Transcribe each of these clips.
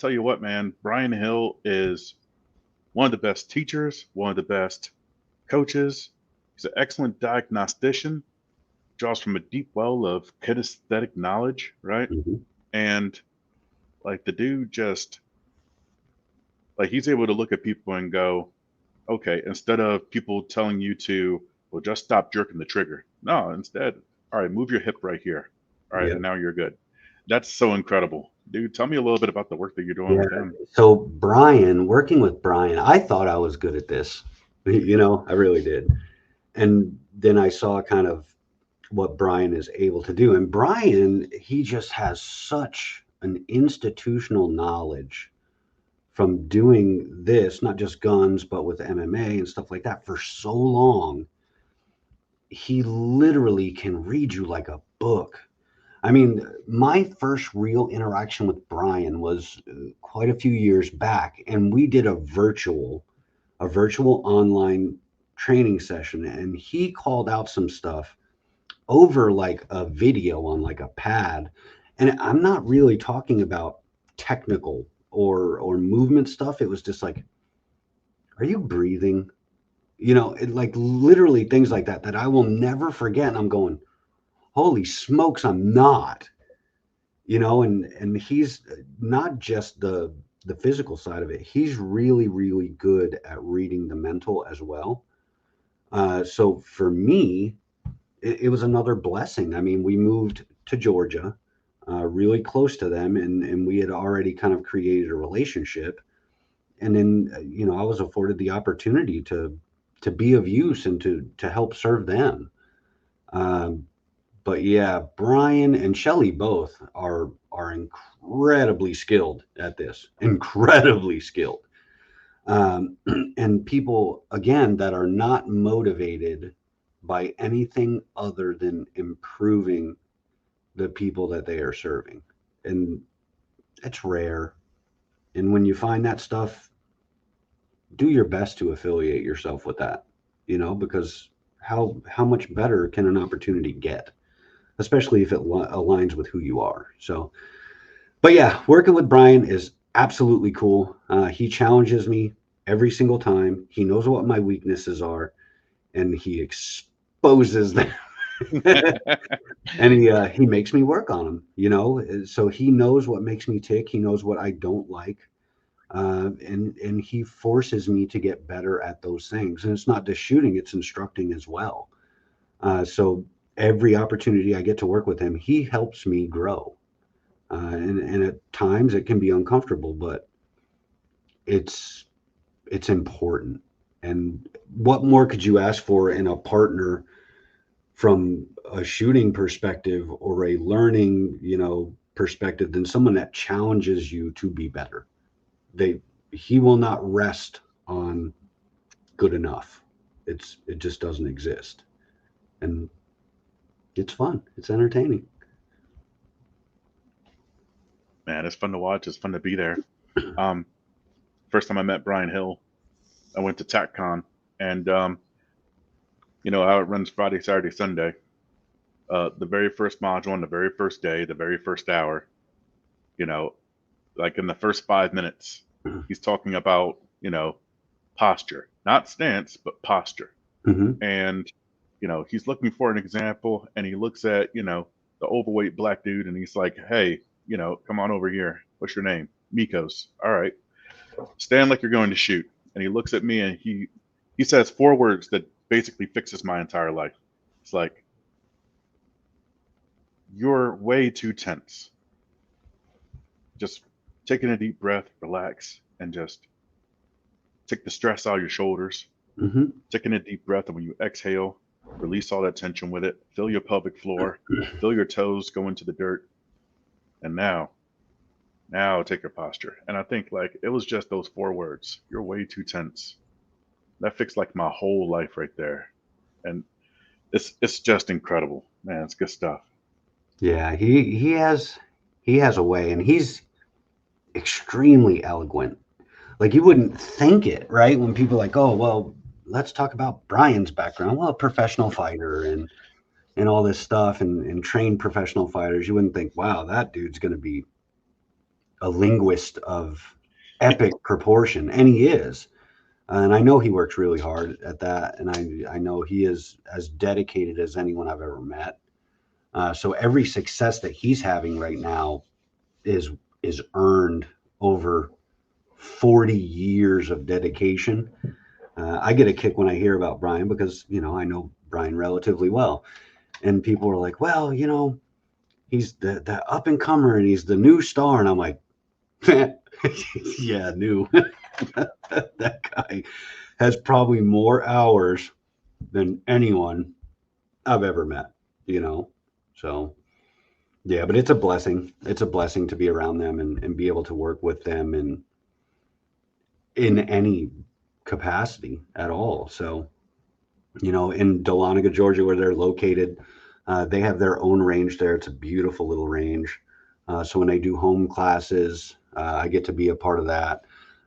tell you what, man, Brian Hill is one of the best teachers, one of the best coaches. He's an excellent diagnostician, draws from a deep well of kinesthetic knowledge, right? Mhm. And like the dude just like he's able to look at people and go, okay, instead of people telling you to, well, just stop jerking the trigger. No, instead, all right, move your hip right here. All right, Yeah. and now you're good. That's so incredible. Dude, tell me a little bit about the work that you're doing Yeah. with him. So Brian, working with Brian, I thought I was good at this. I really did. And then I saw kind of what Brian is able to do. And Brian, he just has such an institutional knowledge from doing this, not just guns, but with MMA and stuff like that for so long. He literally can read you like a book. I mean, my first real interaction with Brian was quite a few years back, and we did a virtual online training session, and he called out some stuff over like a video on like a pad. And I'm not really talking about technical or movement stuff. It was just like, are you breathing? Like literally things like that that I will never forget. And I'm going, holy smokes, I'm not. And he's not just the physical side of it. He's really, really good at reading the mental as well. So for me, it was another blessing. I mean, we moved to Georgia, really close to them, and we had already kind of created a relationship. And then, I was afforded the opportunity to be of use and to help serve them. Um, but yeah, Brian and Shelly both are incredibly skilled at this, incredibly skilled. And people again that are not motivated by anything other than improving the people that they are serving. And it's rare. And when you find that stuff, do your best to affiliate yourself with that, because how much better can an opportunity get, especially if it aligns with who you are. So, but yeah, working with Brian is absolutely cool. He challenges me every single time. He knows what my weaknesses are, and he exposes them. And he makes me work on them. So he knows what makes me tick. He knows what I don't like, and he forces me to get better at those things. And it's not just shooting; it's instructing as well. So every opportunity I get to work with him, he helps me grow. And at times it can be uncomfortable, but it's it's important. And what more could you ask for in a partner from a shooting perspective or a learning, perspective than someone that challenges you to be better? They He will not rest on good enough. It just doesn't exist. And it's fun. It's entertaining. Man, it's fun to watch. It's fun to be there. Um, First time I met Brian Hill, I went to TACCon, and how it runs Friday, Saturday, Sunday. The very first module on the very first day, the very first hour, you know, like in the first 5 minutes, he's talking about, posture, not stance, but posture. Hmm. And, he's looking for an example and he looks at, the overweight black dude and he's like, hey, come on over here. What's your name? Mikos. All right. Stand like you're going to shoot. And he looks at me and he says 4 words that basically fixes my entire life. It's like, you're way too tense. Just taking a deep breath, relax, and just take the stress out of your shoulders. Hmm. Taking a deep breath, and when you exhale, release all that tension with it. Feel your pelvic floor, feel your toes go into the dirt, and now take your posture. And I think like it was just those 4 words. You're way too tense. That fixed like my whole life right there, and it's just incredible, man. It's good stuff. Yeah, he has a way, and he's extremely eloquent. Like you wouldn't think it, right? When people are like, oh well, let's talk about Brian's background. Well, a professional fighter and all this stuff, and trained professional fighters. You wouldn't think, wow, that dude's going to be a linguist of epic proportion, and he is. And I know he works really hard at that, and I know he is as dedicated as anyone I've ever met. So every success that he's having right now is earned over 40 years of dedication. I get a kick when I hear about Brian because, I know Brian relatively well. And people are like, well, he's the up and comer and he's the new star. And I'm like, yeah, new. That guy has probably more hours than anyone I've ever met, So, yeah, but it's a blessing. It's a blessing to be around them and be able to work with them and in any capacity at all. So, in Dahlonega, Georgia, where they're located, they have their own range there. It's a beautiful little range. So when they do home classes, I get to be a part of that.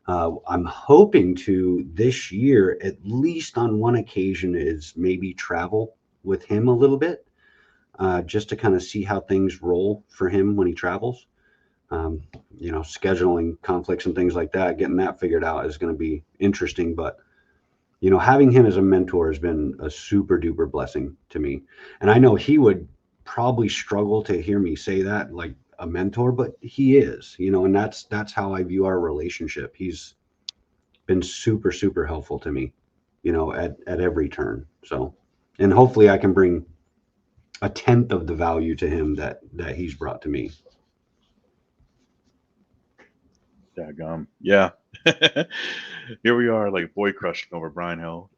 I'm hoping to this year, at least on one occasion, is maybe travel with him a little bit, just to kind of see how things roll for him when he travels. Scheduling conflicts and things like that, getting that figured out is going to be interesting. But, having him as a mentor has been a super duper blessing to me. And I know he would probably struggle to hear me say that, like a mentor, but he is, and that's how I view our relationship. He's been super, super helpful to me, at every turn. So, and hopefully I can bring a tenth of the value to him that he's brought to me. Daggum. Yeah. Here we are, like boy crushing over Brian Hill.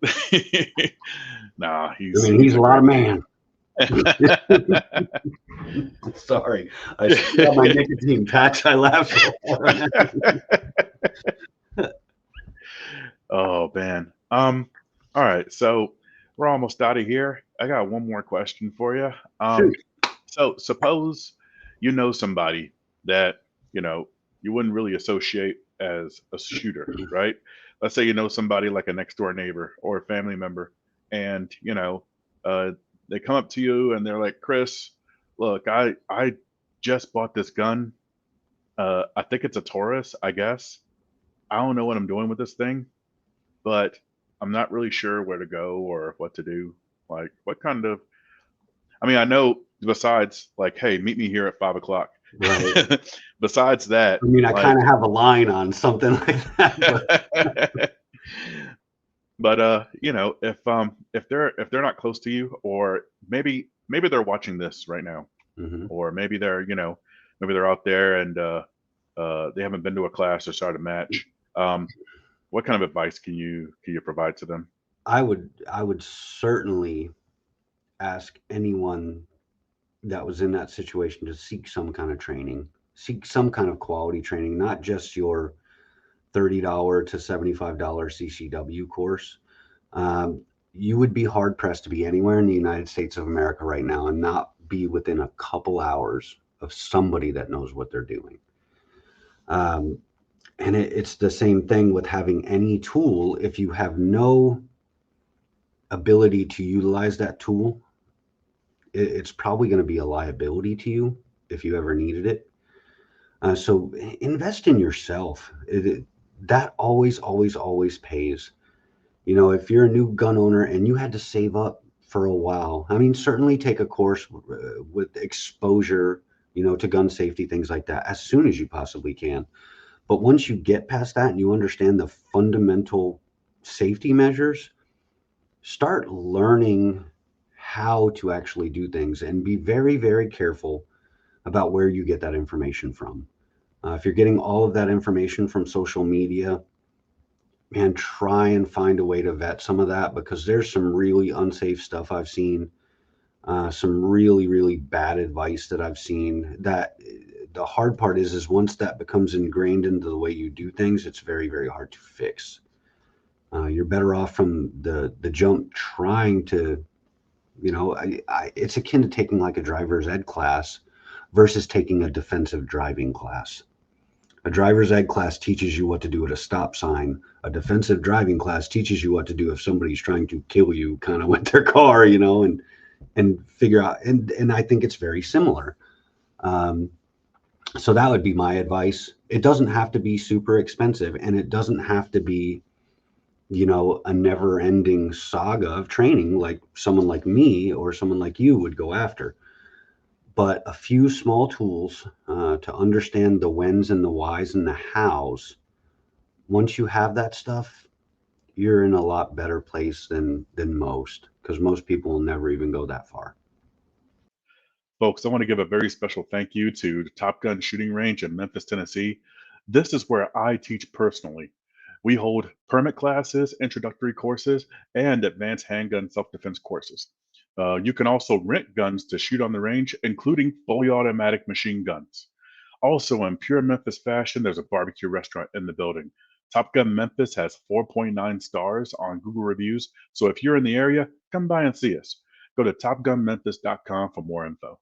Nah, he's a lot of man. Sorry, I got my nicotine patch. I laughed. Oh man. All right, so we're almost out of here. I got one more question for you. So suppose you know somebody that you wouldn't really associate as a shooter, right? Let's say you know somebody like a next door neighbor or a family member, and they come up to you and they're like, Chris, look, I just bought this gun. I think it's a Taurus, I guess. I don't know what I'm doing with this thing, but I'm not really sure where to go or what to do. Like, what kind of, I know besides like, hey, meet me here at 5 o'clock. Right. Besides that, I kind of have a line on something like that. But if they're not close to you, or maybe they're watching this right now, mm-hmm. or maybe they're maybe they're out there and they haven't been to a class or started a match. What kind of advice can you provide to them? I would certainly ask anyone that was in that situation to seek some kind of training, seek some kind of quality training, not just your $30 to $75 CCW course. You would be hard pressed to be anywhere in the United States of America right now and not be within a couple hours of somebody that knows what they're doing. And it's the same thing with having any tool. If you have no ability to utilize that tool, it's probably going to be a liability to you if you ever needed it. So invest in yourself. That always pays. If you're a new gun owner and you had to save up for a while, certainly take a course with exposure, to gun safety, things like that, as soon as you possibly can. But once you get past that and you understand the fundamental safety measures, start learning how to actually do things and be very, very careful about where you get that information from. If you're getting all of that information from social media, and try and find a way to vet some of that, because there's some really unsafe stuff I've seen, some really, really bad advice that I've seen. That the hard part is once that becomes ingrained into the way you do things, it's very, very hard to fix. You're better off from the jump trying to, it's akin to taking like a driver's ed class versus taking a defensive driving class. A driver's ed class teaches you what to do at a stop sign. A defensive driving class teaches you what to do if somebody's trying to kill you kind of with their car, and figure out, and I think it's very similar. So that would be my advice. It doesn't have to be super expensive, and it doesn't have to be, a never ending saga of training like someone like me or someone like you would go after. But a few small tools to understand the whens and the whys and the hows. Once you have that stuff, you're in a lot better place than most, because most people will never even go that far. Folks, I want to give a very special thank you to the Top Gun Shooting Range in Memphis, Tennessee. This is where I teach personally. We hold permit classes, introductory courses, and advanced handgun self-defense courses. You can also rent guns to shoot on the range, including fully automatic machine guns. Also, in pure Memphis fashion, there's a barbecue restaurant in the building. Top Gun Memphis has 4.9 stars on Google reviews, so if you're in the area, come by and see us. Go to topgunmemphis.com for more info.